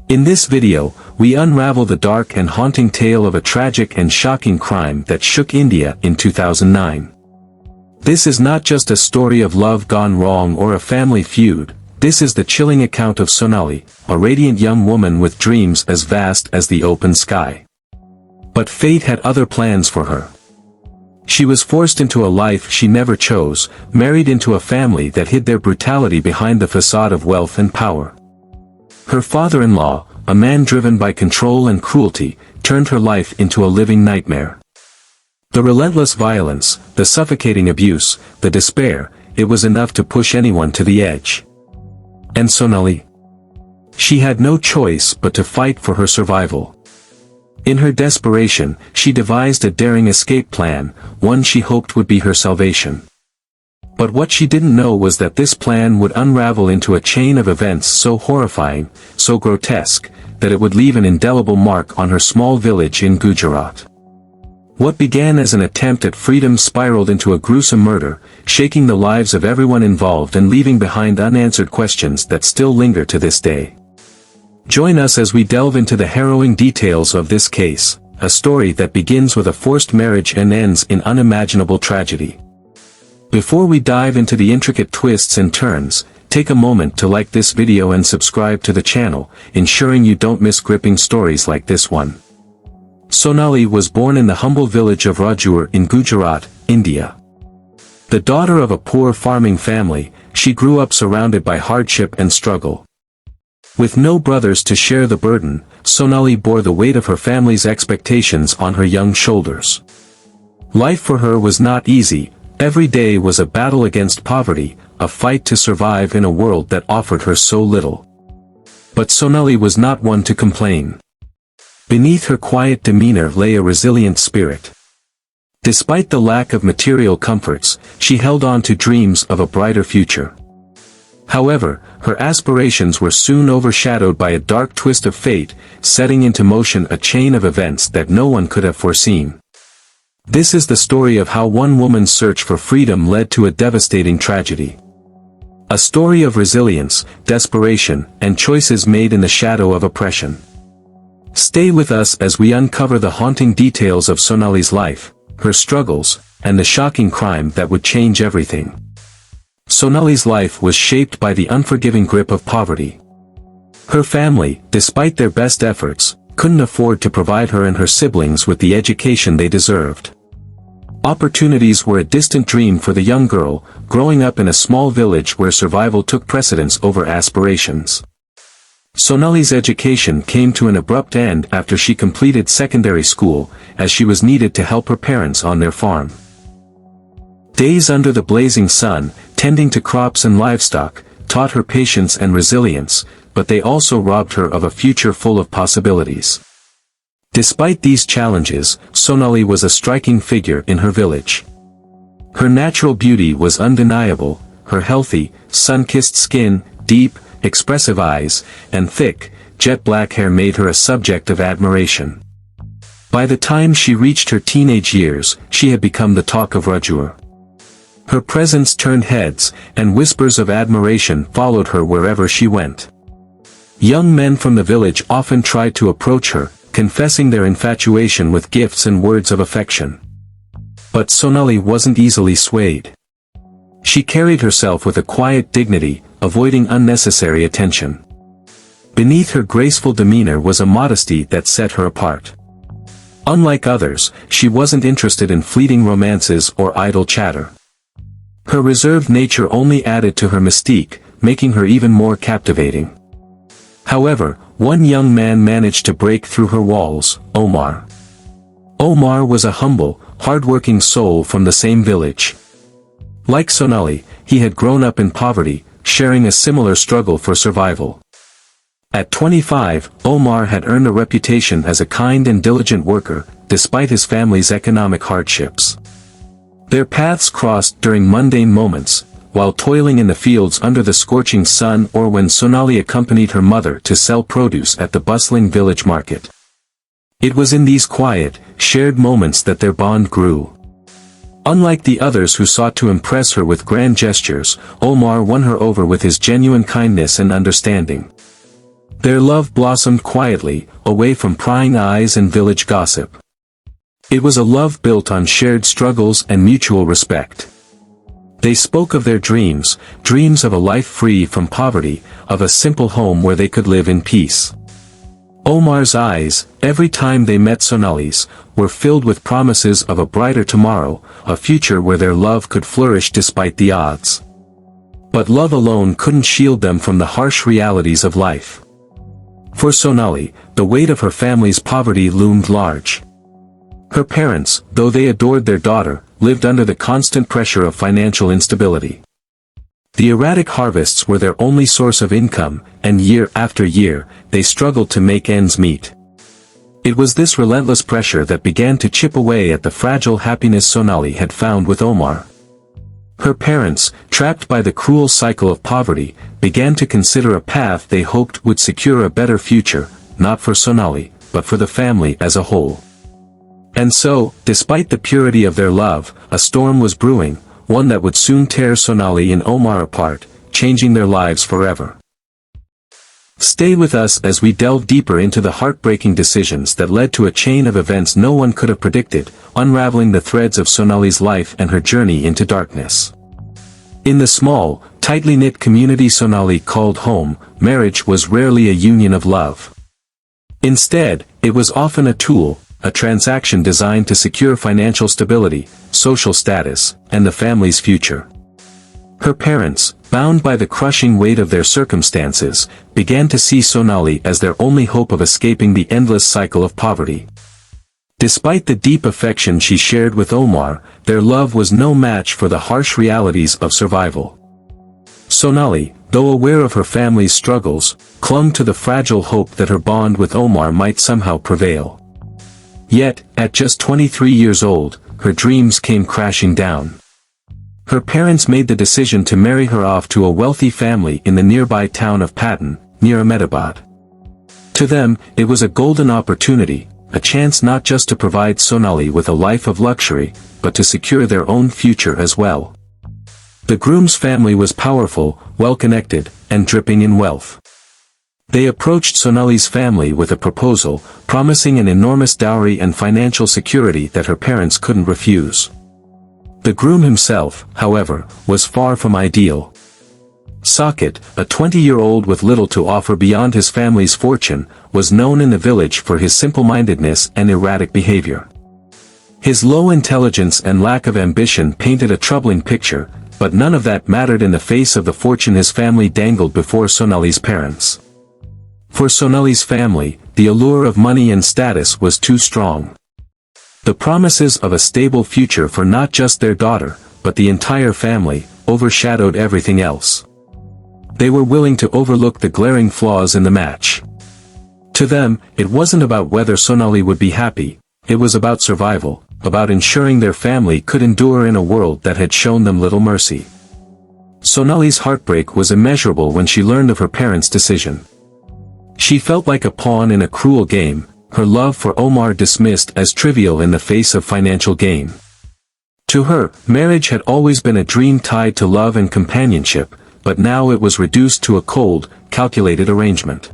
In this video, we unravel the dark and haunting tale of a tragic and shocking crime that shook India in 2009. This is not just a story of love gone wrong or a family feud, this is the chilling account of Sonali, a radiant young woman with dreams as vast as the open sky. But fate had other plans for her. She was forced into a life she never chose, married into a family that hid their brutality behind the facade of wealth and power. Her father-in-law, a man driven by control and cruelty, turned her life into a living nightmare. The relentless violence, the suffocating abuse, the despair, it was enough to push anyone to the edge. And Sonali? She had no choice but to fight for her survival. In her desperation, she devised a daring escape plan, one she hoped would be her salvation. But what she didn't know was that this plan would unravel into a chain of events so horrifying, so grotesque, that it would leave an indelible mark on her small village in Gujarat. What began as an attempt at freedom spiraled into a gruesome murder, shaking the lives of everyone involved and leaving behind unanswered questions that still linger to this day. Join us as we delve into the harrowing details of this case, a story that begins with a forced marriage and ends in unimaginable tragedy. Before we dive into the intricate twists and turns, take a moment to like this video and subscribe to the channel, ensuring you don't miss gripping stories like this one. Sonali was born in the humble village of Rajur in Gujarat, India. The daughter of a poor farming family, she grew up surrounded by hardship and struggle. With no brothers to share the burden, Sonali bore the weight of her family's expectations on her young shoulders. Life for her was not easy. Every day was a battle against poverty, a fight to survive in a world that offered her so little. But Sonali was not one to complain. Beneath her quiet demeanor lay a resilient spirit. Despite the lack of material comforts, she held on to dreams of a brighter future. However, her aspirations were soon overshadowed by a dark twist of fate, setting into motion a chain of events that no one could have foreseen. This is the story of how one woman's search for freedom led to a devastating tragedy. A story of resilience, desperation, and choices made in the shadow of oppression. Stay with us as we uncover the haunting details of Sonali's life, her struggles, and the shocking crime that would change everything. Sonali's life was shaped by the unforgiving grip of poverty. Her family, despite their best efforts, couldn't afford to provide her and her siblings with the education they deserved. Opportunities were a distant dream for the young girl, growing up in a small village where survival took precedence over aspirations. Sonali's education came to an abrupt end after she completed secondary school, as she was needed to help her parents on their farm. Days under the blazing sun, tending to crops and livestock, taught her patience and resilience, but they also robbed her of a future full of possibilities. Despite these challenges, Sonali was a striking figure in her village. Her natural beauty was undeniable, her healthy, sun-kissed skin, deep, expressive eyes, and thick, jet-black hair made her a subject of admiration. By the time she reached her teenage years, she had become the talk of Rajur. Her presence turned heads, and whispers of admiration followed her wherever she went. Young men from the village often tried to approach her, confessing their infatuation with gifts and words of affection. But Sonali wasn't easily swayed. She carried herself with a quiet dignity, avoiding unnecessary attention. Beneath her graceful demeanor was a modesty that set her apart. Unlike others, she wasn't interested in fleeting romances or idle chatter. Her reserved nature only added to her mystique, making her even more captivating. However, one young man managed to break through her walls, Omar. Omar was a humble, hard-working soul from the same village. Like Sonali, he had grown up in poverty, sharing a similar struggle for survival. At 25, Omar had earned a reputation as a kind and diligent worker, despite his family's economic hardships. Their paths crossed during mundane moments, while toiling in the fields under the scorching sun or when Sonali accompanied her mother to sell produce at the bustling village market. It was in these quiet, shared moments that their bond grew. Unlike the others who sought to impress her with grand gestures, Omar won her over with his genuine kindness and understanding. Their love blossomed quietly, away from prying eyes and village gossip. It was a love built on shared struggles and mutual respect. They spoke of their dreams, dreams of a life free from poverty, of a simple home where they could live in peace. Omar's eyes, every time they met Sonali's, were filled with promises of a brighter tomorrow, a future where their love could flourish despite the odds. But love alone couldn't shield them from the harsh realities of life. For Sonali, the weight of her family's poverty loomed large. Her parents, though they adored their daughter, lived under the constant pressure of financial instability. The erratic harvests were their only source of income, and year after year, they struggled to make ends meet. It was this relentless pressure that began to chip away at the fragile happiness Sonali had found with Omar. Her parents, trapped by the cruel cycle of poverty, began to consider a path they hoped would secure a better future, not for Sonali, but for the family as a whole. And so, despite the purity of their love, a storm was brewing, one that would soon tear Sonali and Omar apart, changing their lives forever. Stay with us as we delve deeper into the heartbreaking decisions that led to a chain of events no one could have predicted, unraveling the threads of Sonali's life and her journey into darkness. In the small, tightly knit community Sonali called home, marriage was rarely a union of love. Instead, it was often a tool, a transaction designed to secure financial stability, social status, and the family's future. Her parents, bound by the crushing weight of their circumstances, began to see Sonali as their only hope of escaping the endless cycle of poverty. Despite the deep affection she shared with Omar, their love was no match for the harsh realities of survival. Sonali, though aware of her family's struggles, clung to the fragile hope that her bond with Omar might somehow prevail. Yet, at just 23 years old, her dreams came crashing down. Her parents made the decision to marry her off to a wealthy family in the nearby town of Patan, near Ahmedabad. To them, it was a golden opportunity, a chance not just to provide Sonali with a life of luxury, but to secure their own future as well. The groom's family was powerful, well-connected, and dripping in wealth. They approached Sonali's family with a proposal, promising an enormous dowry and financial security that her parents couldn't refuse. The groom himself, however, was far from ideal. Saket, a 20-year-old with little to offer beyond his family's fortune, was known in the village for his simple-mindedness and erratic behavior. His low intelligence and lack of ambition painted a troubling picture, but none of that mattered in the face of the fortune his family dangled before Sonali's parents. For Sonali's family, the allure of money and status was too strong. The promises of a stable future for not just their daughter, but the entire family, overshadowed everything else. They were willing to overlook the glaring flaws in the match. To them, it wasn't about whether Sonali would be happy, it was about survival, about ensuring their family could endure in a world that had shown them little mercy. Sonali's heartbreak was immeasurable when she learned of her parents' decision. She felt like a pawn in a cruel game, her love for Omar dismissed as trivial in the face of financial gain. To her, marriage had always been a dream tied to love and companionship, but now it was reduced to a cold, calculated arrangement.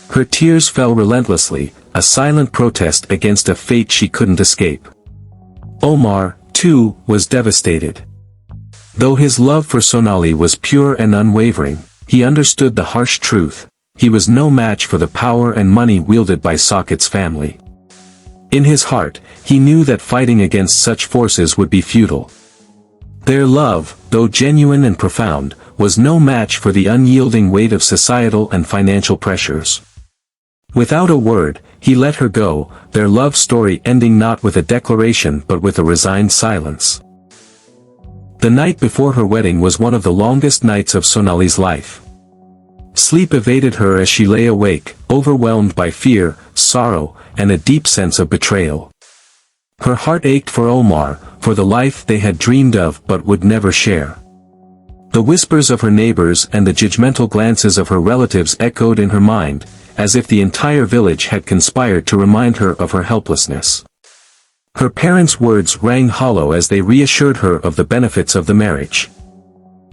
Her tears fell relentlessly, a silent protest against a fate she couldn't escape. Omar, too, was devastated. Though his love for Sonali was pure and unwavering, he understood the harsh truth. He was no match for the power and money wielded by Saket's family. In his heart, he knew that fighting against such forces would be futile. Their love, though genuine and profound, was no match for the unyielding weight of societal and financial pressures. Without a word, he let her go, their love story ending not with a declaration but with a resigned silence. The night before her wedding was one of the longest nights of Sonali's life. Sleep evaded her as she lay awake, overwhelmed by fear, sorrow, and a deep sense of betrayal. Her heart ached for Omar, for the life they had dreamed of but would never share. The whispers of her neighbors and the judgmental glances of her relatives echoed in her mind, as if the entire village had conspired to remind her of her helplessness. Her parents' words rang hollow as they reassured her of the benefits of the marriage.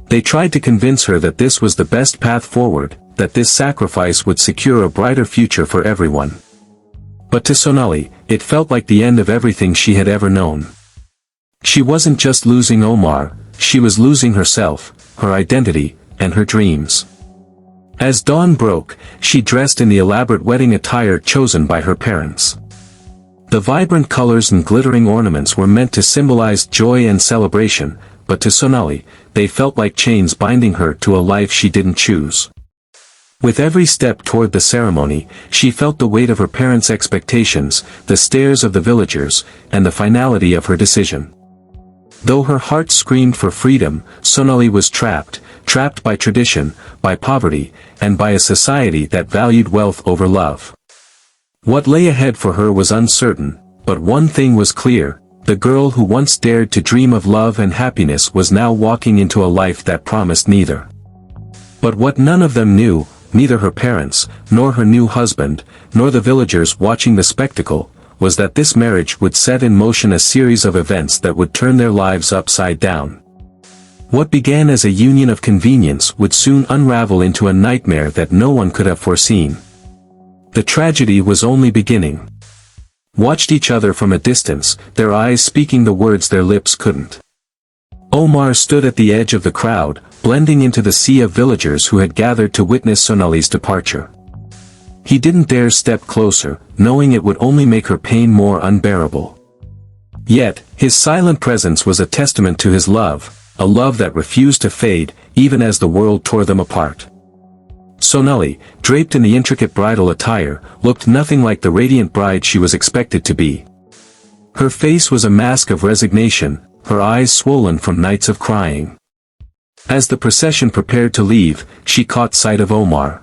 They tried to convince her that this was the best path forward, that this sacrifice would secure a brighter future for everyone. But to Sonali, it felt like the end of everything she had ever known. She wasn't just losing Omar, she was losing herself, her identity, and her dreams. As dawn broke, she dressed in the elaborate wedding attire chosen by her parents. The vibrant colors and glittering ornaments were meant to symbolize joy and celebration, but to Sonali, they felt like chains binding her to a life she didn't choose. With every step toward the ceremony, she felt the weight of her parents' expectations, the stares of the villagers, and the finality of her decision. Though her heart screamed for freedom, Sonali was trapped by tradition, by poverty, and by a society that valued wealth over love. What lay ahead for her was uncertain, but one thing was clear: the girl who once dared to dream of love and happiness was now walking into a life that promised neither. But what none of them knew, neither her parents, nor her new husband, nor the villagers watching the spectacle, was that this marriage would set in motion a series of events that would turn their lives upside down. What began as a union of convenience would soon unravel into a nightmare that no one could have foreseen. The tragedy was only beginning. Watched each other from a distance, their eyes speaking the words their lips couldn't. Omar stood at the edge of the crowd, blending into the sea of villagers who had gathered to witness Sonali's departure. He didn't dare step closer, knowing it would only make her pain more unbearable. Yet, his silent presence was a testament to his love, a love that refused to fade, even as the world tore them apart. Sonali, draped in the intricate bridal attire, looked nothing like the radiant bride she was expected to be. Her face was a mask of resignation, her eyes swollen from nights of crying. As the procession prepared to leave, she caught sight of Omar.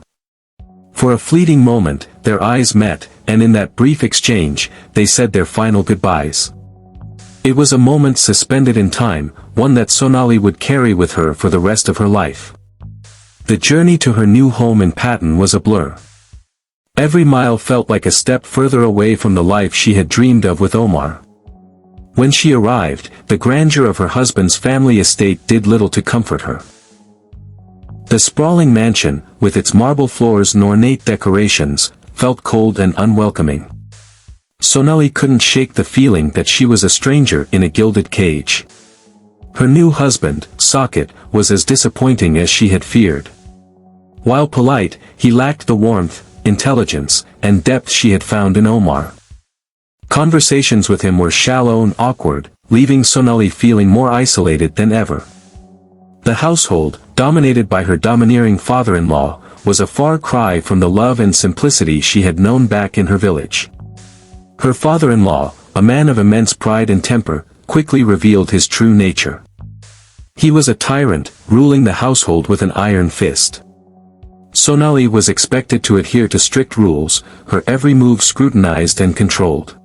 For a fleeting moment, their eyes met, and in that brief exchange, they said their final goodbyes. It was a moment suspended in time, one that Sonali would carry with her for the rest of her life. The journey to her new home in Patton was a blur. Every mile felt like a step further away from the life she had dreamed of with Omar. When she arrived, the grandeur of her husband's family estate did little to comfort her. The sprawling mansion, with its marble floors and ornate decorations, felt cold and unwelcoming. Sonali couldn't shake the feeling that she was a stranger in a gilded cage. Her new husband, Socket, was as disappointing as she had feared. While polite, he lacked the warmth, intelligence, and depth she had found in Omar. Conversations with him were shallow and awkward, leaving Sonali feeling more isolated than ever. The household, dominated by her domineering father-in-law, was a far cry from the love and simplicity she had known back in her village. Her father-in-law, a man of immense pride and temper, quickly revealed his true nature. He was a tyrant, ruling the household with an iron fist. Sonali was expected to adhere to strict rules, her every move scrutinized and controlled.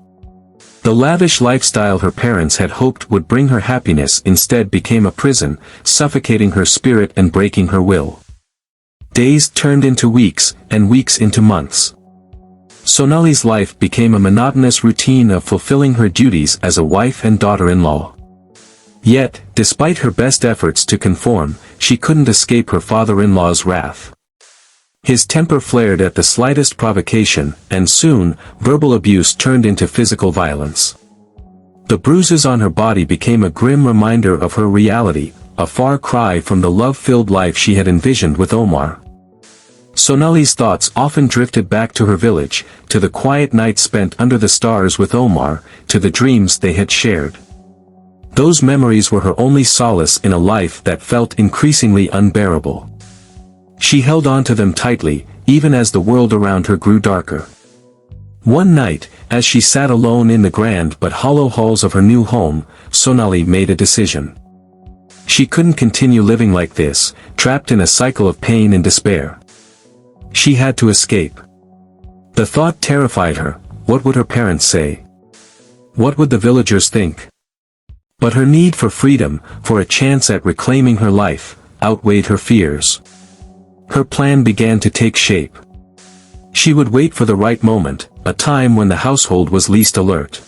The lavish lifestyle her parents had hoped would bring her happiness instead became a prison, suffocating her spirit and breaking her will. Days turned into weeks, and weeks into months. Sonali's life became a monotonous routine of fulfilling her duties as a wife and daughter-in-law. Yet, despite her best efforts to conform, she couldn't escape her father-in-law's wrath. His temper flared at the slightest provocation, and soon, verbal abuse turned into physical violence. The bruises on her body became a grim reminder of her reality, a far cry from the love-filled life she had envisioned with Omar. Sonali's thoughts often drifted back to her village, to the quiet nights spent under the stars with Omar, to the dreams they had shared. Those memories were her only solace in a life that felt increasingly unbearable. She held on to them tightly, even as the world around her grew darker. One night, as she sat alone in the grand but hollow halls of her new home, Sonali made a decision. She couldn't continue living like this, trapped in a cycle of pain and despair. She had to escape. The thought terrified her: what would her parents say? What would the villagers think? But her need for freedom, for a chance at reclaiming her life, outweighed her fears. Her plan began to take shape. She would wait for the right moment, a time when the household was least alert.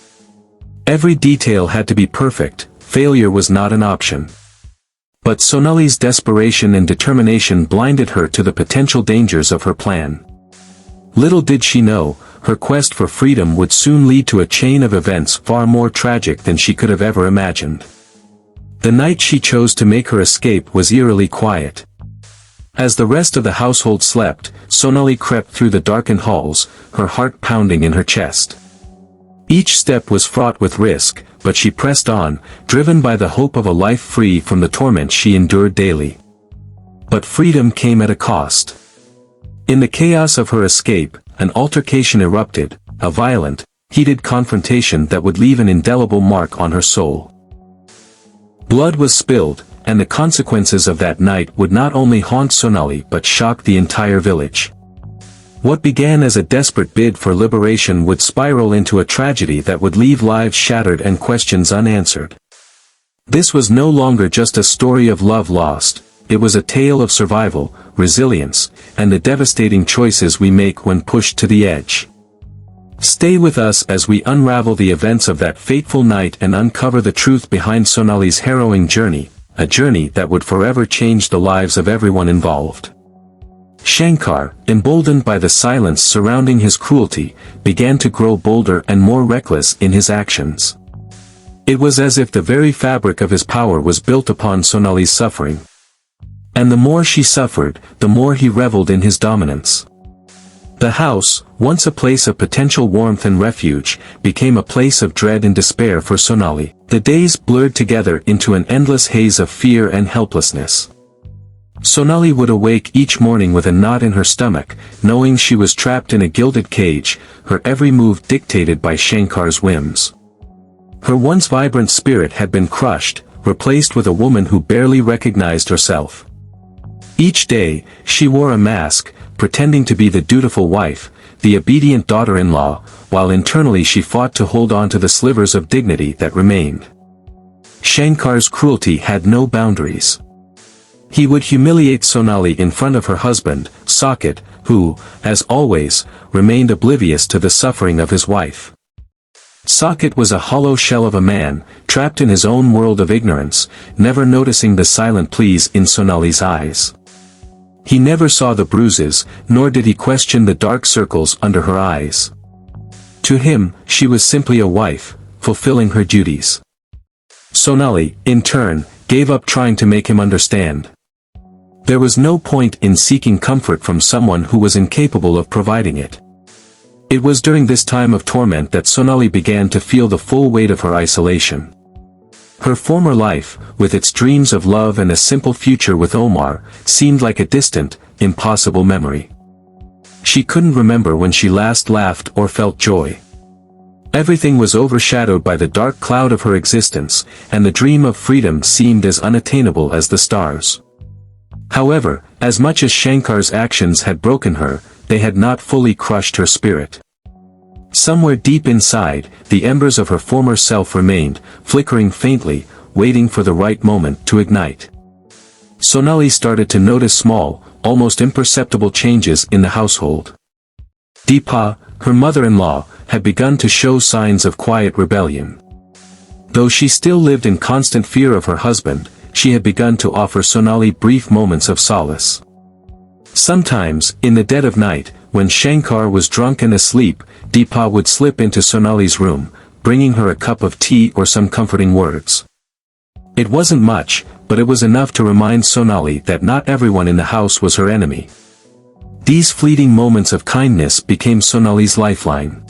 Every detail had to be perfect, failure was not an option. But Sonali's desperation and determination blinded her to the potential dangers of her plan. Little did she know, her quest for freedom would soon lead to a chain of events far more tragic than she could have ever imagined. The night she chose to make her escape was eerily quiet. As the rest of the household slept, Sonali crept through the darkened halls, her heart pounding in her chest. Each step was fraught with risk, but she pressed on, driven by the hope of a life free from the torment she endured daily. But freedom came at a cost. In the chaos of her escape, an altercation erupted, a violent, heated confrontation that would leave an indelible mark on her soul. Blood was spilled, and the consequences of that night would not only haunt Sonali but shock the entire village. What began as a desperate bid for liberation would spiral into a tragedy that would leave lives shattered and questions unanswered. This was no longer just a story of love lost, it was a tale of survival, resilience, and the devastating choices we make when pushed to the edge. Stay with us as we unravel the events of that fateful night and uncover the truth behind Sonali's harrowing journey, a journey that would forever change the lives of everyone involved. Shankar, emboldened by the silence surrounding his cruelty, began to grow bolder and more reckless in his actions. It was as if the very fabric of his power was built upon Sonali's suffering. And the more she suffered, the more he reveled in his dominance. The house, once a place of potential warmth and refuge, became a place of dread and despair for Sonali. The days blurred together into an endless haze of fear and helplessness. Sonali would awake each morning with a knot in her stomach, knowing she was trapped in a gilded cage, her every move dictated by Shankar's whims. Her once vibrant spirit had been crushed, replaced with a woman who barely recognized herself. Each day, she wore a mask, pretending to be the dutiful wife, the obedient daughter-in-law, while internally she fought to hold on to the slivers of dignity that remained. Shankar's cruelty had no boundaries. He would humiliate Sonali in front of her husband, Saket, who, as always, remained oblivious to the suffering of his wife. Saket was a hollow shell of a man, trapped in his own world of ignorance, never noticing the silent pleas in Sonali's eyes. He never saw the bruises, nor did he question the dark circles under her eyes. To him, she was simply a wife, fulfilling her duties. Sonali, in turn, gave up trying to make him understand. There was no point in seeking comfort from someone who was incapable of providing it. It was during this time of torment that Sonali began to feel the full weight of her isolation. Her former life, with its dreams of love and a simple future with Omar, seemed like a distant, impossible memory. She couldn't remember when she last laughed or felt joy. Everything was overshadowed by the dark cloud of her existence, and the dream of freedom seemed as unattainable as the stars. However, as much as Shankar's actions had broken her, they had not fully crushed her spirit. Somewhere deep inside, the embers of her former self remained, flickering faintly, waiting for the right moment to ignite. Sonali started to notice small, almost imperceptible changes in the household. Deepa, her mother-in-law, had begun to show signs of quiet rebellion. Though she still lived in constant fear of her husband, she had begun to offer Sonali brief moments of solace. Sometimes, in the dead of night, when Shankar was drunk and asleep, Deepa would slip into Sonali's room, bringing her a cup of tea or some comforting words. It wasn't much, but it was enough to remind Sonali that not everyone in the house was her enemy. These fleeting moments of kindness became Sonali's lifeline.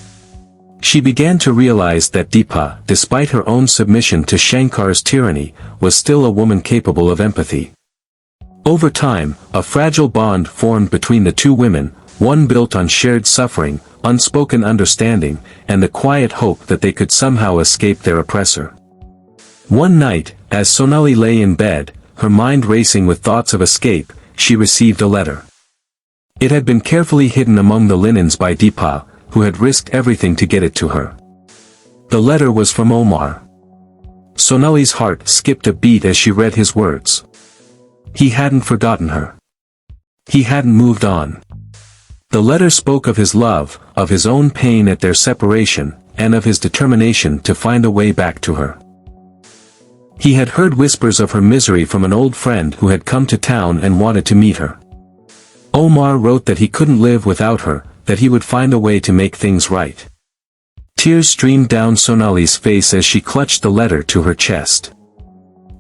She began to realize that Deepa, despite her own submission to Shankar's tyranny, was still a woman capable of empathy. Over time, a fragile bond formed between the two women, one built on shared suffering, unspoken understanding, and the quiet hope that they could somehow escape their oppressor. One night, as Sonali lay in bed, her mind racing with thoughts of escape, she received a letter. It had been carefully hidden among the linens by Deepa, who had risked everything to get it to her. The letter was from Omar. Sonali's heart skipped a beat as she read his words. He hadn't forgotten her. He hadn't moved on. The letter spoke of his love, of his own pain at their separation, and of his determination to find a way back to her. He had heard whispers of her misery from an old friend who had come to town and wanted to meet her. Omar wrote that he couldn't live without her, that he would find a way to make things right. Tears streamed down Sonali's face as she clutched the letter to her chest.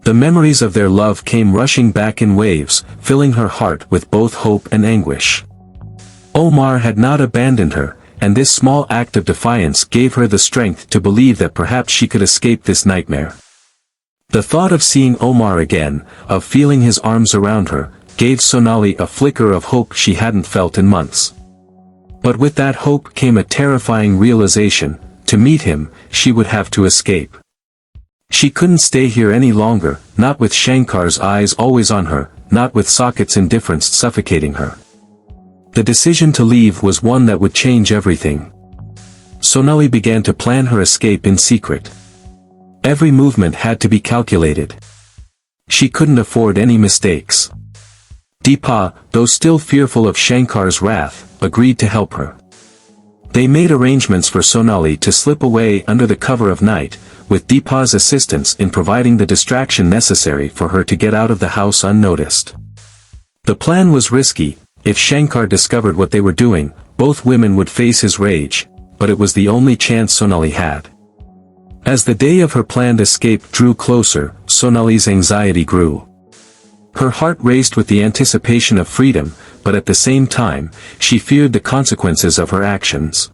The memories of their love came rushing back in waves, filling her heart with both hope and anguish. Omar had not abandoned her, and this small act of defiance gave her the strength to believe that perhaps she could escape this nightmare. The thought of seeing Omar again, of feeling his arms around her, gave Sonali a flicker of hope she hadn't felt in months. But with that hope came a terrifying realization: to meet him, she would have to escape. She couldn't stay here any longer, not with Shankar's eyes always on her, not with Saket's indifference suffocating her. The decision to leave was one that would change everything. Sonali began to plan her escape in secret. Every movement had to be calculated. She couldn't afford any mistakes. Deepa, though still fearful of Shankar's wrath, agreed to help her. They made arrangements for Sonali to slip away under the cover of night, with Deepa's assistance in providing the distraction necessary for her to get out of the house unnoticed. The plan was risky. If Shankar discovered what they were doing, both women would face his rage, but it was the only chance Sonali had. As the day of her planned escape drew closer, Sonali's anxiety grew. Her heart raced with the anticipation of freedom, but at the same time, she feared the consequences of her actions.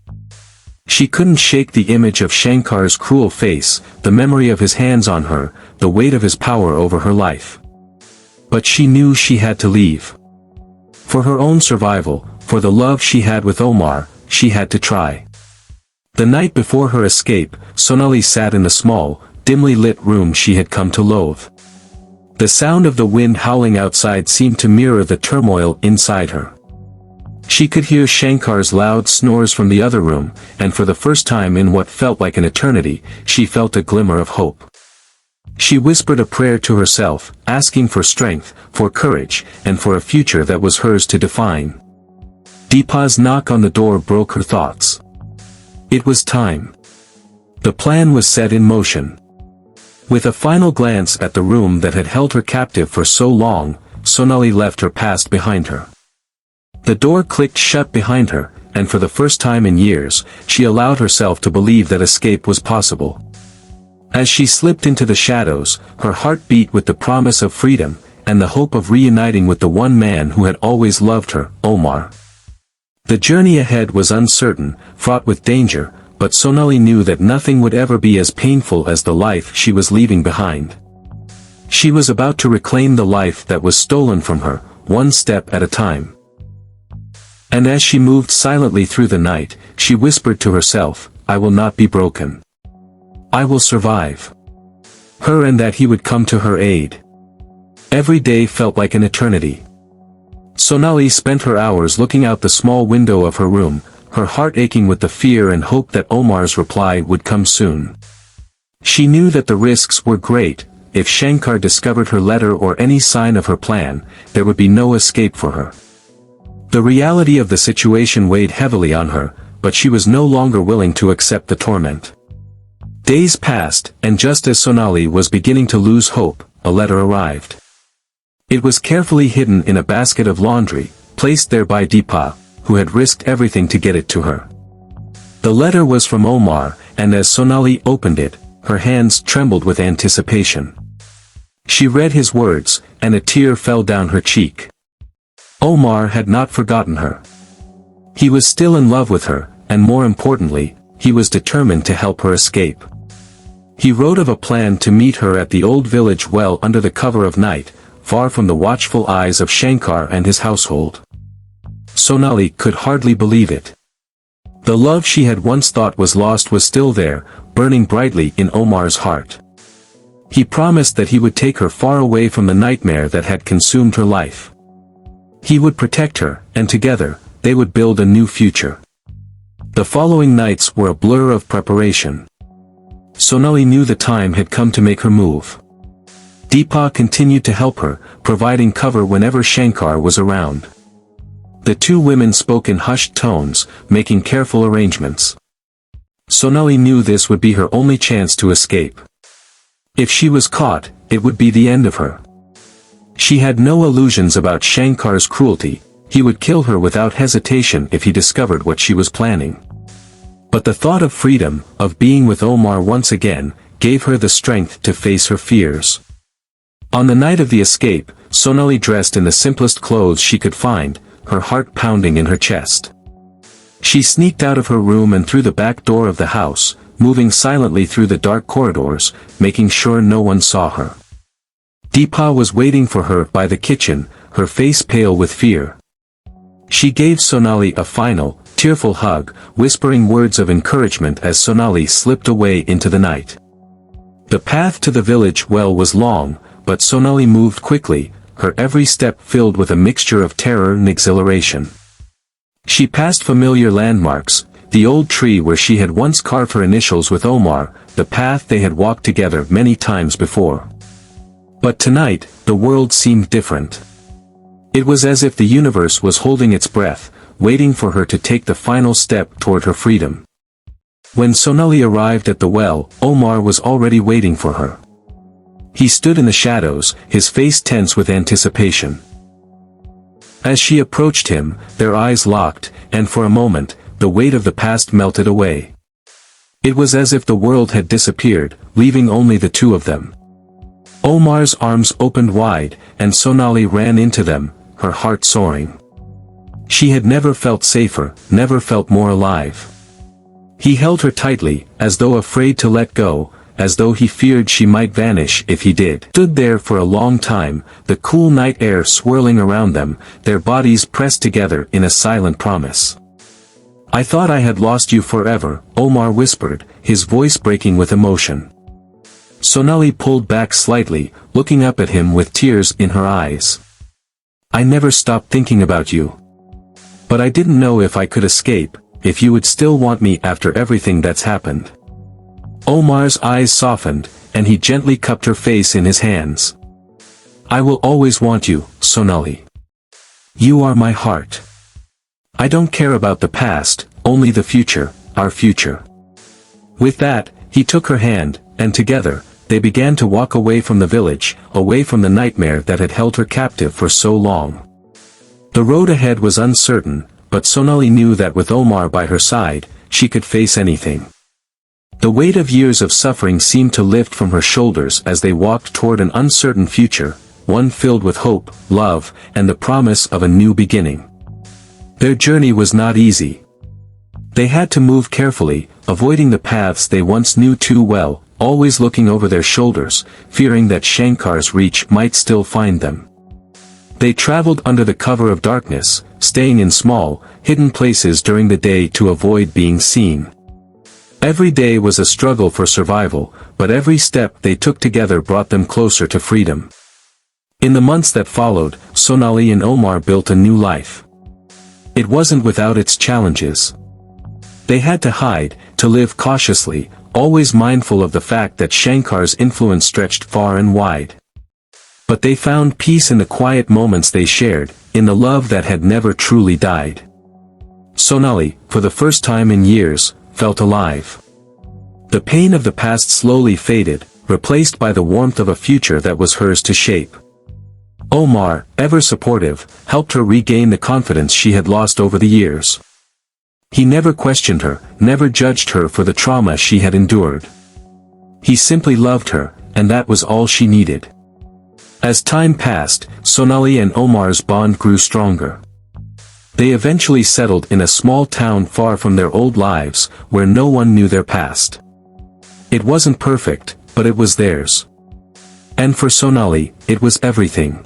She couldn't shake the image of Shankar's cruel face, the memory of his hands on her, the weight of his power over her life. But she knew she had to leave. For her own survival, for the love she had with Omar, she had to try. The night before her escape, Sonali sat in the small, dimly lit room she had come to loathe. The sound of the wind howling outside seemed to mirror the turmoil inside her. She could hear Shankar's loud snores from the other room, and for the first time in what felt like an eternity, she felt a glimmer of hope. She whispered a prayer to herself, asking for strength, for courage, and for a future that was hers to define. Deepa's knock on the door broke her thoughts. It was time. The plan was set in motion. With a final glance at the room that had held her captive for so long, Sonali left her past behind her. The door clicked shut behind her, and for the first time in years, she allowed herself to believe that escape was possible. As she slipped into the shadows, her heart beat with the promise of freedom, and the hope of reuniting with the one man who had always loved her, Omar. The journey ahead was uncertain, fraught with danger, but Sonali knew that nothing would ever be as painful as the life she was leaving behind. She was about to reclaim the life that was stolen from her, one step at a time. And as she moved silently through the night, she whispered to herself, "I will not be broken. I will survive." Her and that he would come to her aid. Every day felt like an eternity. Sonali spent her hours looking out the small window of her room, her heart aching with the fear and hope that Omar's reply would come soon. She knew that the risks were great. If Shankar discovered her letter or any sign of her plan, there would be no escape for her. The reality of the situation weighed heavily on her, but she was no longer willing to accept the torment. Days passed, and just as Sonali was beginning to lose hope, a letter arrived. It was carefully hidden in a basket of laundry, placed there by Deepa, who had risked everything to get it to her. The letter was from Omar, and as Sonali opened it, her hands trembled with anticipation. She read his words, and a tear fell down her cheek. Omar had not forgotten her. He was still in love with her, and more importantly, he was determined to help her escape. He wrote of a plan to meet her at the old village well under the cover of night, far from the watchful eyes of Shankar and his household. Sonali could hardly believe it. The love she had once thought was lost was still there, burning brightly in Omar's heart. He promised that he would take her far away from the nightmare that had consumed her life. He would protect her, and together, they would build a new future. The following nights were a blur of preparation. Sonali knew the time had come to make her move. Deepa continued to help her, providing cover whenever Shankar was around. The two women spoke in hushed tones, making careful arrangements. Sonali knew this would be her only chance to escape. If she was caught, it would be the end of her. She had no illusions about Shankar's cruelty. He would kill her without hesitation if he discovered what she was planning. But the thought of freedom, of being with Omar once again, gave her the strength to face her fears. On the night of the escape, Sonali dressed in the simplest clothes she could find, her heart pounding in her chest. She sneaked out of her room and through the back door of the house, moving silently through the dark corridors, making sure no one saw her. Deepa was waiting for her by the kitchen, her face pale with fear. She gave Sonali a final, tearful hug, whispering words of encouragement as Sonali slipped away into the night. The path to the village well was long, but Sonali moved quickly, her every step filled with a mixture of terror and exhilaration. She passed familiar landmarks, the old tree where she had once carved her initials with Omar, the path they had walked together many times before. But tonight, the world seemed different. It was as if the universe was holding its breath, waiting for her to take the final step toward her freedom. When Sonali arrived at the well, Omar was already waiting for her. He stood in the shadows, his face tense with anticipation. As she approached him, their eyes locked, and for a moment, the weight of the past melted away. It was as if the world had disappeared, leaving only the two of them. Omar's arms opened wide, and Sonali ran into them, her heart soaring. She had never felt safer, never felt more alive. He held her tightly, as though afraid to let go, as though he feared she might vanish if he did. Stood there for a long time, the cool night air swirling around them, their bodies pressed together in a silent promise. "I thought I had lost you forever," Omar whispered, his voice breaking with emotion. Sonali pulled back slightly, looking up at him with tears in her eyes. "I never stopped thinking about you. But I didn't know if I could escape, if you would still want me after everything that's happened." Omar's eyes softened, and he gently cupped her face in his hands. "I will always want you, Sonali. You are my heart. I don't care about the past, only the future, our future." With that, he took her hand, and together, they began to walk away from the village, away from the nightmare that had held her captive for so long. The road ahead was uncertain, but Sonali knew that with Omar by her side, she could face anything. The weight of years of suffering seemed to lift from her shoulders as they walked toward an uncertain future, one filled with hope, love, and the promise of a new beginning. Their journey was not easy. They had to move carefully, avoiding the paths they once knew too well, always looking over their shoulders, fearing that Shankar's reach might still find them. They traveled under the cover of darkness, staying in small, hidden places during the day to avoid being seen. Every day was a struggle for survival, but every step they took together brought them closer to freedom. In the months that followed, Sonali and Omar built a new life. It wasn't without its challenges. They had to hide, to live cautiously, always mindful of the fact that Shankar's influence stretched far and wide. But they found peace in the quiet moments they shared, in the love that had never truly died. Sonali, for the first time in years, felt alive. The pain of the past slowly faded, replaced by the warmth of a future that was hers to shape. Omar, ever supportive, helped her regain the confidence she had lost over the years. He never questioned her, never judged her for the trauma she had endured. He simply loved her, and that was all she needed. As time passed, Sonali and Omar's bond grew stronger. They eventually settled in a small town far from their old lives, where no one knew their past. It wasn't perfect, but it was theirs. And for Sonali, it was everything.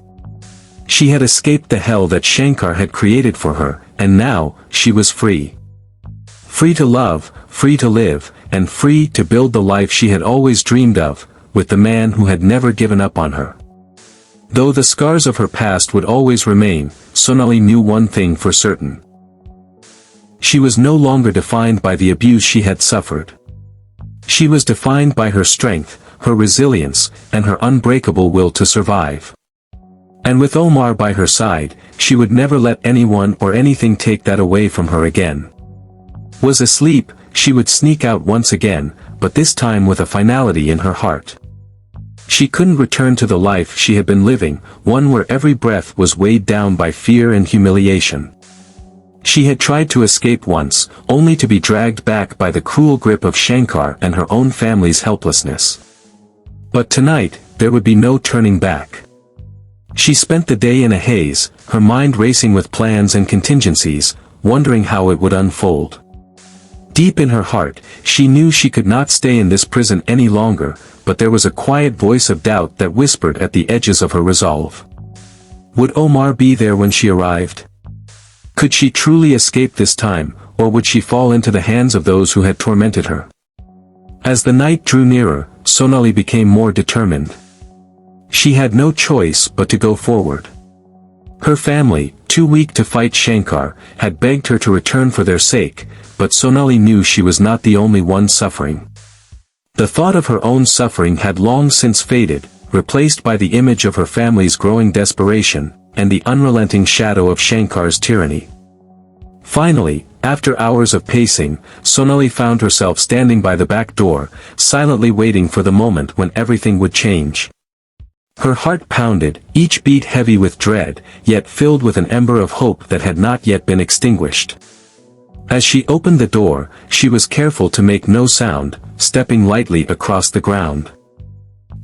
She had escaped the hell that Shankar had created for her, and now, she was free. Free to love, free to live, and free to build the life she had always dreamed of, with the man who had never given up on her. Though the scars of her past would always remain, Sonali knew one thing for certain. She was no longer defined by the abuse she had suffered. She was defined by her strength, her resilience, and her unbreakable will to survive. And with Omar by her side, she would never let anyone or anything take that away from her again. Was asleep, she would sneak out once again, but this time with a finality in her heart. She couldn't return to the life she had been living, one where every breath was weighed down by fear and humiliation. She had tried to escape once, only to be dragged back by the cruel grip of Shankar and her own family's helplessness. But tonight, there would be no turning back. She spent the day in a haze, her mind racing with plans and contingencies, wondering how it would unfold. Deep in her heart, she knew she could not stay in this prison any longer, but there was a quiet voice of doubt that whispered at the edges of her resolve. Would Omar be there when she arrived? Could she truly escape this time, or would she fall into the hands of those who had tormented her? As the night drew nearer, Sonali became more determined. She had no choice but to go forward. Her family, too weak to fight Shankar, had begged her to return for their sake, but Sonali knew she was not the only one suffering. The thought of her own suffering had long since faded, replaced by the image of her family's growing desperation, and the unrelenting shadow of Shankar's tyranny. Finally, after hours of pacing, Sonali found herself standing by the back door, silently waiting for the moment when everything would change. Her heart pounded, each beat heavy with dread, yet filled with an ember of hope that had not yet been extinguished. As she opened the door, she was careful to make no sound, stepping lightly across the ground.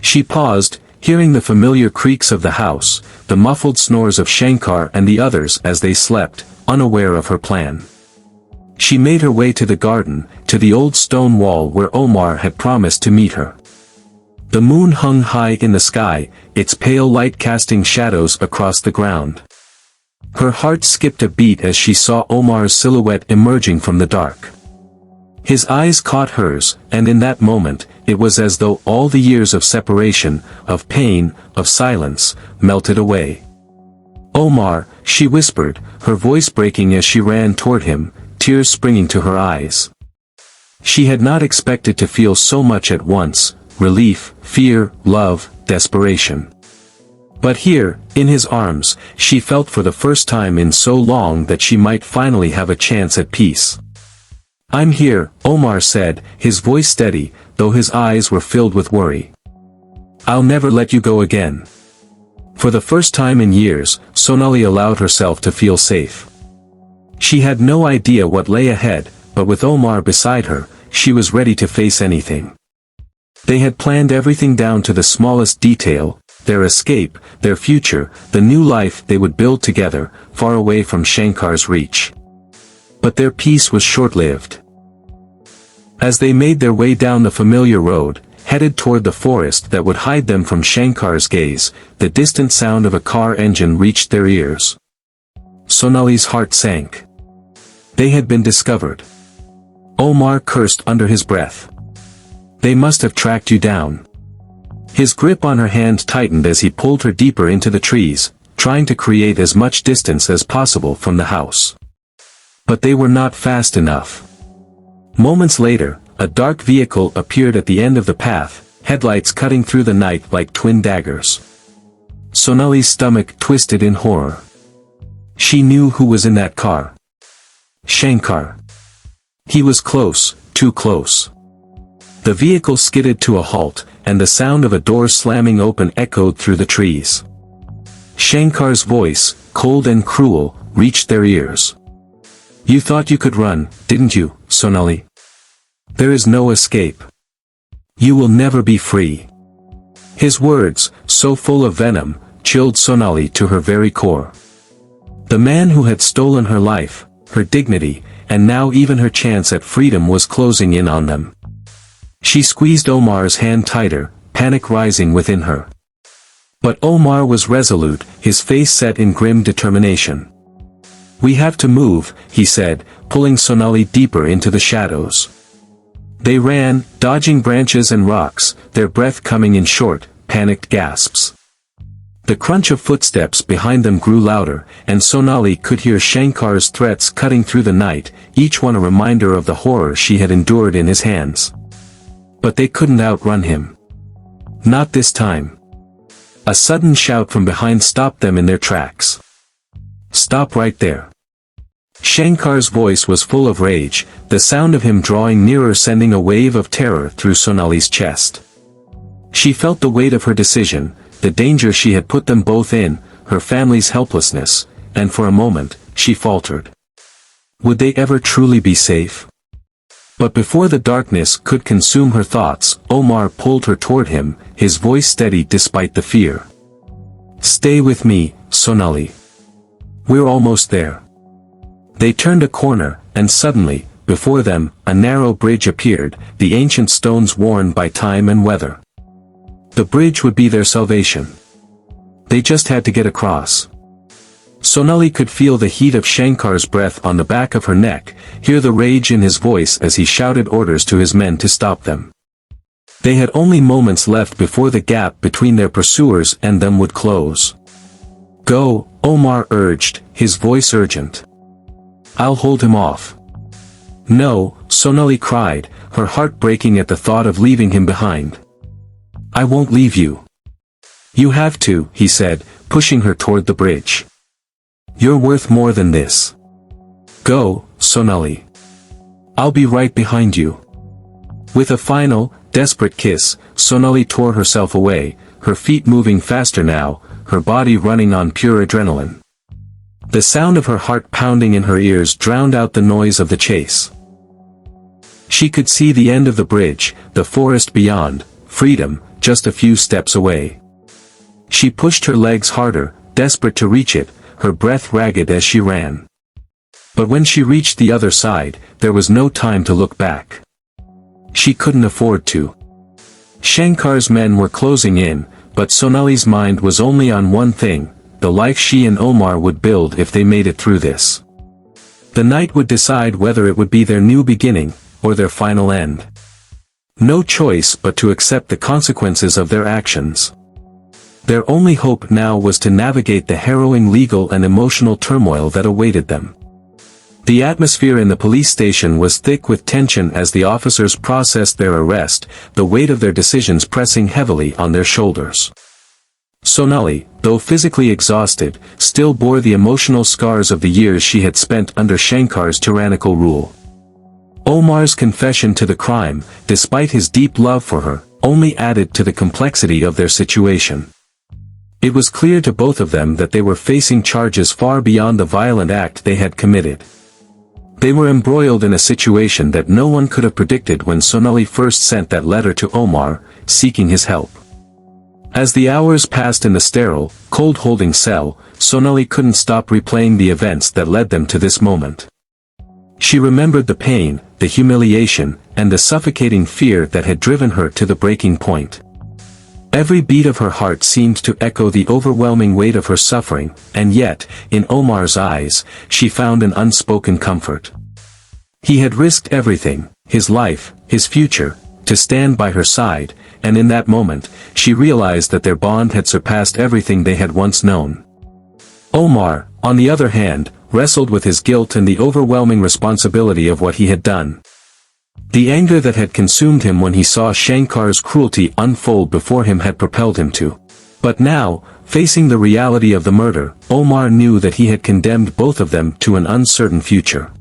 She paused, hearing the familiar creaks of the house, the muffled snores of Shankar and the others as they slept, unaware of her plan. She made her way to the garden, to the old stone wall where Omar had promised to meet her. The moon hung high in the sky, its pale light casting shadows across the ground. Her heart skipped a beat as she saw Omar's silhouette emerging from the dark. His eyes caught hers, and in that moment, it was as though all the years of separation, of pain, of silence, melted away. "Omar," she whispered, her voice breaking as she ran toward him, tears springing to her eyes. She had not expected to feel so much at once: relief, fear, love, desperation. But here, in his arms, she felt for the first time in so long that she might finally have a chance at peace. "I'm here," Omar said, his voice steady, though his eyes were filled with worry. "I'll never let you go again." For the first time in years, Sonali allowed herself to feel safe. She had no idea what lay ahead, but with Omar beside her, she was ready to face anything. They had planned everything down to the smallest detail: their escape, their future, the new life they would build together, far away from Shankar's reach. But their peace was short-lived. As they made their way down the familiar road, headed toward the forest that would hide them from Shankar's gaze, the distant sound of a car engine reached their ears. Sonali's heart sank. They had been discovered. Omar cursed under his breath. "They must have tracked you down." His grip on her hand tightened as he pulled her deeper into the trees, trying to create as much distance as possible from the house. But they were not fast enough. Moments later, a dark vehicle appeared at the end of the path, headlights cutting through the night like twin daggers. Sonali's stomach twisted in horror. She knew who was in that car. Shankar. He was close, too close. The vehicle skidded to a halt, and the sound of a door slamming open echoed through the trees. Shankar's voice, cold and cruel, reached their ears. "You thought you could run, didn't you, Sonali? There is no escape. You will never be free." His words, so full of venom, chilled Sonali to her very core. The man who had stolen her life, her dignity, and now even her chance at freedom was closing in on them. She squeezed Omar's hand tighter, panic rising within her. But Omar was resolute, his face set in grim determination. "We have to move," he said, pulling Sonali deeper into the shadows. They ran, dodging branches and rocks, their breath coming in short, panicked gasps. The crunch of footsteps behind them grew louder, and Sonali could hear Shankar's threats cutting through the night, each one a reminder of the horror she had endured in his hands. But they couldn't outrun him. Not this time. A sudden shout from behind stopped them in their tracks. "Stop right there." Shankar's voice was full of rage, the sound of him drawing nearer sending a wave of terror through Sonali's chest. She felt the weight of her decision, the danger she had put them both in, her family's helplessness, and for a moment, she faltered. Would they ever truly be safe? But before the darkness could consume her thoughts, Omar pulled her toward him, his voice steady despite the fear. Stay with me, Sonali. We're almost there. They turned a corner, and suddenly, before them, a narrow bridge appeared, the ancient stones worn by time and weather. The bridge would be their salvation. They just had to get across. Sonali could feel the heat of Shankar's breath on the back of her neck, hear the rage in his voice as he shouted orders to his men to stop them. They had only moments left before the gap between their pursuers and them would close. Go, Omar urged, his voice urgent. I'll hold him off. No, Sonali cried, her heart breaking at the thought of leaving him behind. I won't leave you. You have to, he said, pushing her toward the bridge. You're worth more than this. Go, Sonali. I'll be right behind you. With a final, desperate kiss, Sonali tore herself away, her feet moving faster now, her body running on pure adrenaline. The sound of her heart pounding in her ears drowned out the noise of the chase. She could see the end of the bridge, the forest beyond, freedom, just a few steps away. She pushed her legs harder, desperate to reach it, her breath ragged as she ran. But when she reached the other side, there was no time to look back. She couldn't afford to. Shankar's men were closing in, but Sonali's mind was only on one thing, the life she and Omar would build if they made it through this. The night would decide whether it would be their new beginning, or their final end. No choice but to accept the consequences of their actions. Their only hope now was to navigate the harrowing legal and emotional turmoil that awaited them. The atmosphere in the police station was thick with tension as the officers processed their arrest, the weight of their decisions pressing heavily on their shoulders. Sonali, though physically exhausted, still bore the emotional scars of the years she had spent under Shankar's tyrannical rule. Omar's confession to the crime, despite his deep love for her, only added to the complexity of their situation. It was clear to both of them that they were facing charges far beyond the violent act they had committed. They were embroiled in a situation that no one could have predicted when Sonali first sent that letter to Omar, seeking his help. As the hours passed in the sterile, cold-holding cell, Sonali couldn't stop replaying the events that led them to this moment. She remembered the pain, the humiliation, and the suffocating fear that had driven her to the breaking point. Every beat of her heart seemed to echo the overwhelming weight of her suffering, and yet, in Omar's eyes, she found an unspoken comfort. He had risked everything, his life, his future, to stand by her side, and in that moment, she realized that their bond had surpassed everything they had once known. Omar, on the other hand, wrestled with his guilt and the overwhelming responsibility of what he had done. The anger that had consumed him when he saw Shankar's cruelty unfold before him had propelled him to. But now, facing the reality of the murder, Omar knew that he had condemned both of them to an uncertain future.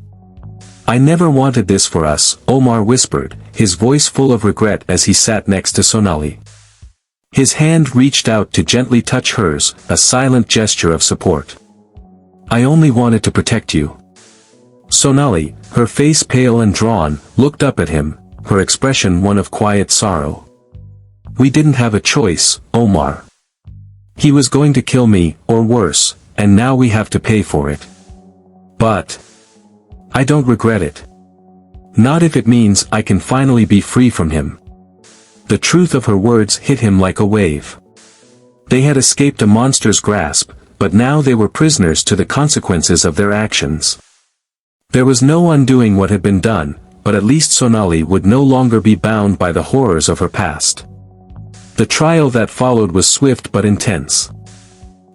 I never wanted this for us, Omar whispered, his voice full of regret as he sat next to Sonali. His hand reached out to gently touch hers, a silent gesture of support. I only wanted to protect you. Sonali, her face pale and drawn, looked up at him, her expression one of quiet sorrow. We didn't have a choice, Omar. He was going to kill me, or worse, and now we have to pay for it. But I don't regret it. Not if it means I can finally be free from him. The truth of her words hit him like a wave. They had escaped a monster's grasp, but now they were prisoners to the consequences of their actions. There was no undoing what had been done, but at least Sonali would no longer be bound by the horrors of her past. The trial that followed was swift but intense.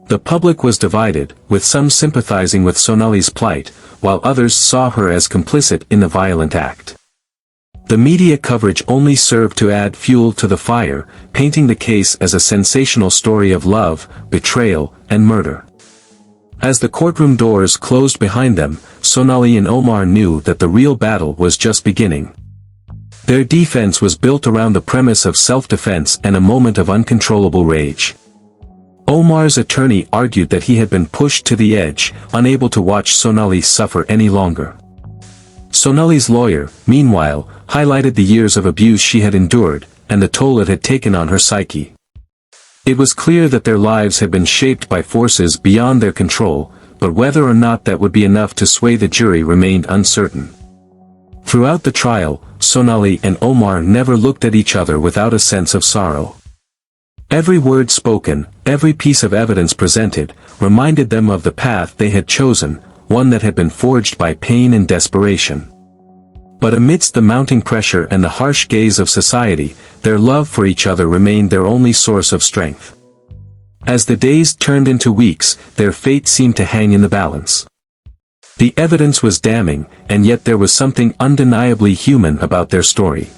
The public was divided, with some sympathizing with Sonali's plight, while others saw her as complicit in the violent act. The media coverage only served to add fuel to the fire, painting the case as a sensational story of love, betrayal, and murder. As the courtroom doors closed behind them, Sonali and Omar knew that the real battle was just beginning. Their defense was built around the premise of self-defense and a moment of uncontrollable rage. Omar's attorney argued that he had been pushed to the edge, unable to watch Sonali suffer any longer. Sonali's lawyer, meanwhile, highlighted the years of abuse she had endured, and the toll it had taken on her psyche. It was clear that their lives had been shaped by forces beyond their control, but whether or not that would be enough to sway the jury remained uncertain. Throughout the trial, Sonali and Omar never looked at each other without a sense of sorrow. Every word spoken, every piece of evidence presented, reminded them of the path they had chosen, one that had been forged by pain and desperation. But amidst the mounting pressure and the harsh gaze of society, their love for each other remained their only source of strength. As the days turned into weeks, their fate seemed to hang in the balance. The evidence was damning, and yet there was something undeniably human about their story.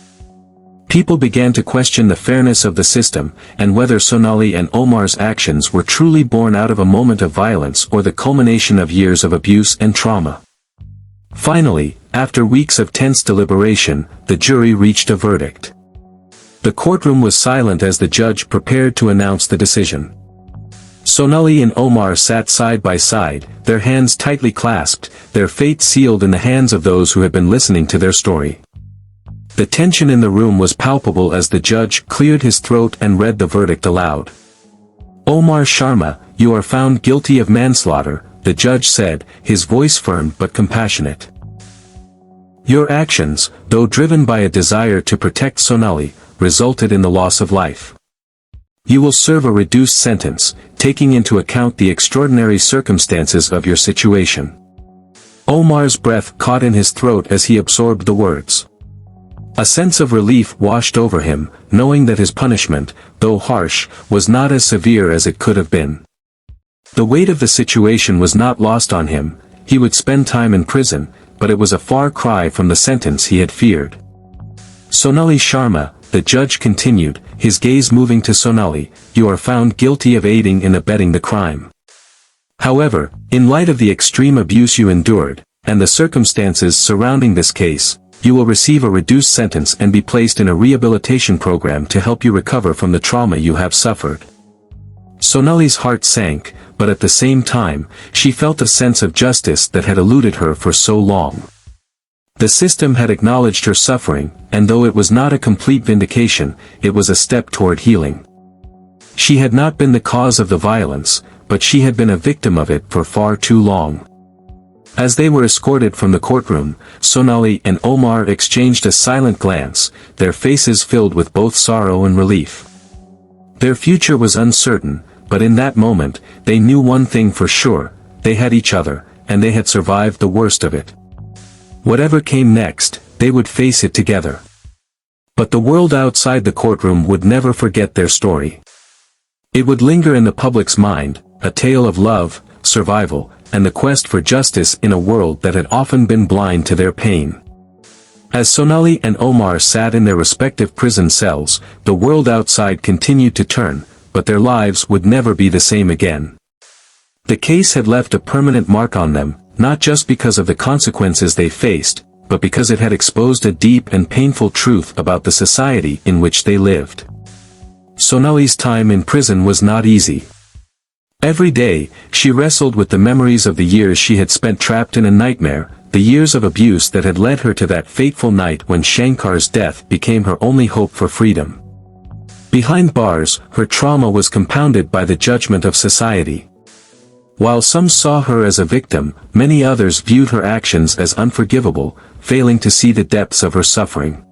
People began to question the fairness of the system, and whether Sonali and Omar's actions were truly born out of a moment of violence or the culmination of years of abuse and trauma. Finally, after weeks of tense deliberation, the jury reached a verdict. The courtroom was silent as the judge prepared to announce the decision. Sonali and Omar sat side by side, their hands tightly clasped, their fate sealed in the hands of those who had been listening to their story. The tension in the room was palpable as the judge cleared his throat and read the verdict aloud. "Omar Sharma, you are found guilty of manslaughter," the judge said, his voice firm but compassionate. "Your actions, though driven by a desire to protect Sonali, resulted in the loss of life. You will serve a reduced sentence, taking into account the extraordinary circumstances of your situation." Omar's breath caught in his throat as he absorbed the words. A sense of relief washed over him, knowing that his punishment, though harsh, was not as severe as it could have been. The weight of the situation was not lost on him. He would spend time in prison, but it was a far cry from the sentence he had feared. "Sonali Sharma," the judge continued, his gaze moving to Sonali, "you are found guilty of aiding and abetting the crime. However, in light of the extreme abuse you endured, and the circumstances surrounding this case, you will receive a reduced sentence and be placed in a rehabilitation program to help you recover from the trauma you have suffered." Sonali's heart sank, but at the same time, she felt a sense of justice that had eluded her for so long. The system had acknowledged her suffering, and though it was not a complete vindication, it was a step toward healing. She had not been the cause of the violence, but she had been a victim of it for far too long. As they were escorted from the courtroom, Sonali and Omar exchanged a silent glance, their faces filled with both sorrow and relief. Their future was uncertain, but in that moment, they knew one thing for sure: they had each other, and they had survived the worst of it. Whatever came next, they would face it together. But the world outside the courtroom would never forget their story. It would linger in the public's mind, a tale of love, survival, and the quest for justice in a world that had often been blind to their pain. As Sonali and Omar sat in their respective prison cells, the world outside continued to turn, but their lives would never be the same again. The case had left a permanent mark on them, not just because of the consequences they faced, but because it had exposed a deep and painful truth about the society in which they lived. Sonali's time in prison was not easy. Every day, she wrestled with the memories of the years she had spent trapped in a nightmare, the years of abuse that had led her to that fateful night when Shankar's death became her only hope for freedom. Behind bars, her trauma was compounded by the judgment of society. While some saw her as a victim, many others viewed her actions as unforgivable, failing to see the depths of her suffering.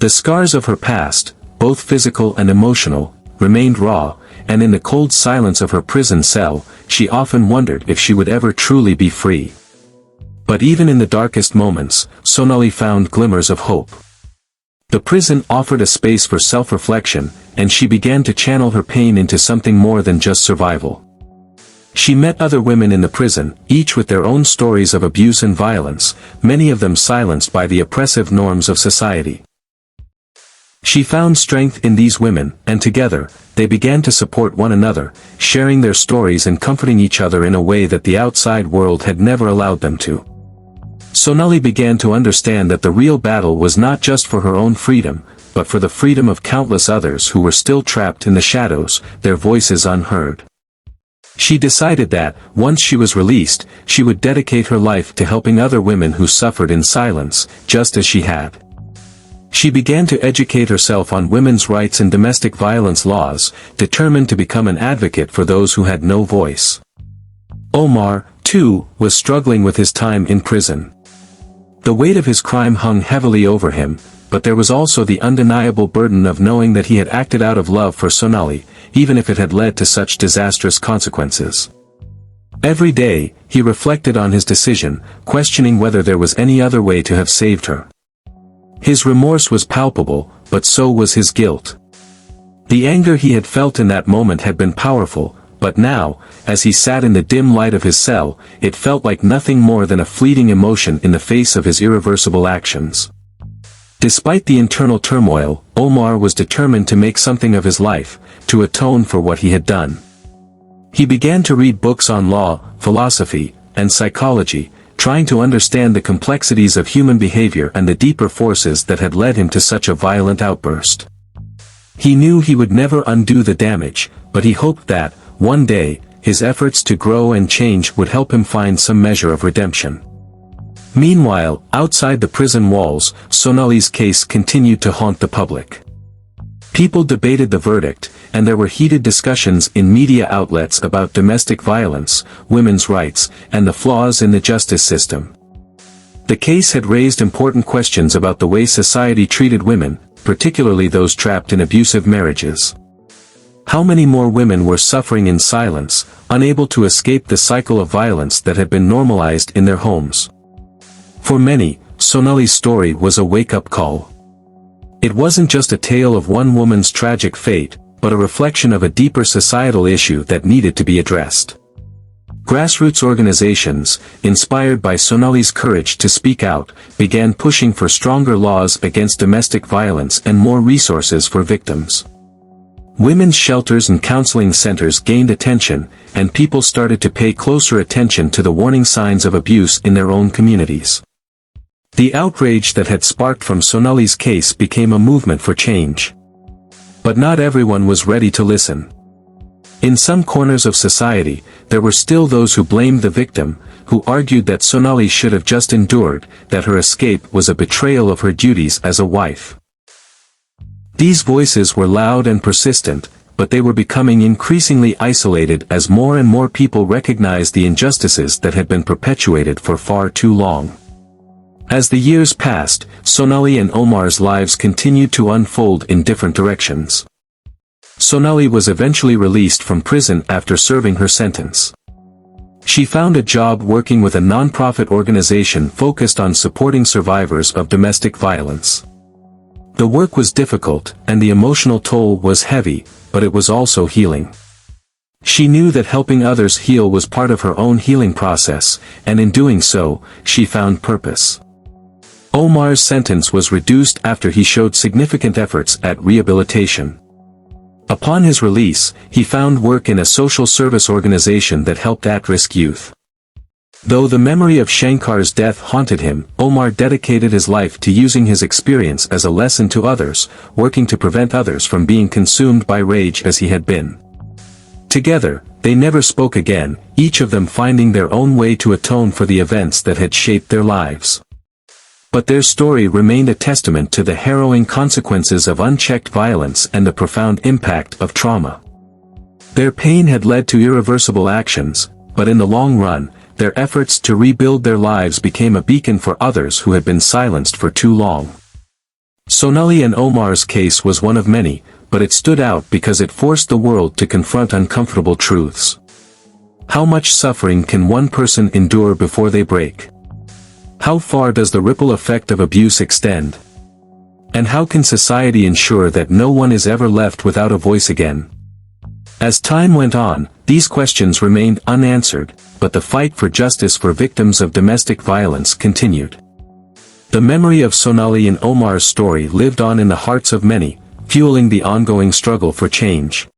The scars of her past, both physical and emotional, remained raw, and in the cold silence of her prison cell, she often wondered if she would ever truly be free. But even in the darkest moments, Sonali found glimmers of hope. The prison offered a space for self-reflection, and she began to channel her pain into something more than just survival. She met other women in the prison, each with their own stories of abuse and violence, many of them silenced by the oppressive norms of society. She found strength in these women, and together, they began to support one another, sharing their stories and comforting each other in a way that the outside world had never allowed them to. Sonali began to understand that the real battle was not just for her own freedom, but for the freedom of countless others who were still trapped in the shadows, their voices unheard. She decided that, once she was released, she would dedicate her life to helping other women who suffered in silence, just as she had. She began to educate herself on women's rights and domestic violence laws, determined to become an advocate for those who had no voice. Omar, too, was struggling with his time in prison. The weight of his crime hung heavily over him, but there was also the undeniable burden of knowing that he had acted out of love for Sonali, even if it had led to such disastrous consequences. Every day, he reflected on his decision, questioning whether there was any other way to have saved her. His remorse was palpable, but so was his guilt. The anger he had felt in that moment had been powerful, but now, as he sat in the dim light of his cell, it felt like nothing more than a fleeting emotion in the face of his irreversible actions. Despite the internal turmoil, Omar was determined to make something of his life, to atone for what he had done. He began to read books on law, philosophy, and psychology, trying to understand the complexities of human behavior and the deeper forces that had led him to such a violent outburst. He knew he would never undo the damage, but he hoped that, one day, his efforts to grow and change would help him find some measure of redemption. Meanwhile, outside the prison walls, Sonali's case continued to haunt the public. People debated the verdict, and there were heated discussions in media outlets about domestic violence, women's rights, and the flaws in the justice system. The case had raised important questions about the way society treated women, particularly those trapped in abusive marriages. How many more women were suffering in silence, unable to escape the cycle of violence that had been normalized in their homes? For many, Sonali's story was a wake-up call. It wasn't just a tale of one woman's tragic fate, but a reflection of a deeper societal issue that needed to be addressed. Grassroots organizations, inspired by Sonali's courage to speak out, began pushing for stronger laws against domestic violence and more resources for victims. Women's shelters and counseling centers gained attention, and people started to pay closer attention to the warning signs of abuse in their own communities. The outrage that had sparked from Sonali's case became a movement for change. But not everyone was ready to listen. In some corners of society, there were still those who blamed the victim, who argued that Sonali should have just endured, that her escape was a betrayal of her duties as a wife. These voices were loud and persistent, but they were becoming increasingly isolated as more and more people recognized the injustices that had been perpetuated for far too long. As the years passed, Sonali and Omar's lives continued to unfold in different directions. Sonali was eventually released from prison after serving her sentence. She found a job working with a non-profit organization focused on supporting survivors of domestic violence. The work was difficult, and the emotional toll was heavy, but it was also healing. She knew that helping others heal was part of her own healing process, and in doing so, she found purpose. Omar's sentence was reduced after he showed significant efforts at rehabilitation. Upon his release, he found work in a social service organization that helped at-risk youth. Though the memory of Shankar's death haunted him, Omar dedicated his life to using his experience as a lesson to others, working to prevent others from being consumed by rage as he had been. Together, they never spoke again, each of them finding their own way to atone for the events that had shaped their lives. But their story remained a testament to the harrowing consequences of unchecked violence and the profound impact of trauma. Their pain had led to irreversible actions, but in the long run, their efforts to rebuild their lives became a beacon for others who had been silenced for too long. Sonali and Omar's case was one of many, but it stood out because it forced the world to confront uncomfortable truths. How much suffering can one person endure before they break? How far does the ripple effect of abuse extend? And how can society ensure that no one is ever left without a voice again? As time went on, these questions remained unanswered, but the fight for justice for victims of domestic violence continued. The memory of Sonali and Omar's story lived on in the hearts of many, fueling the ongoing struggle for change.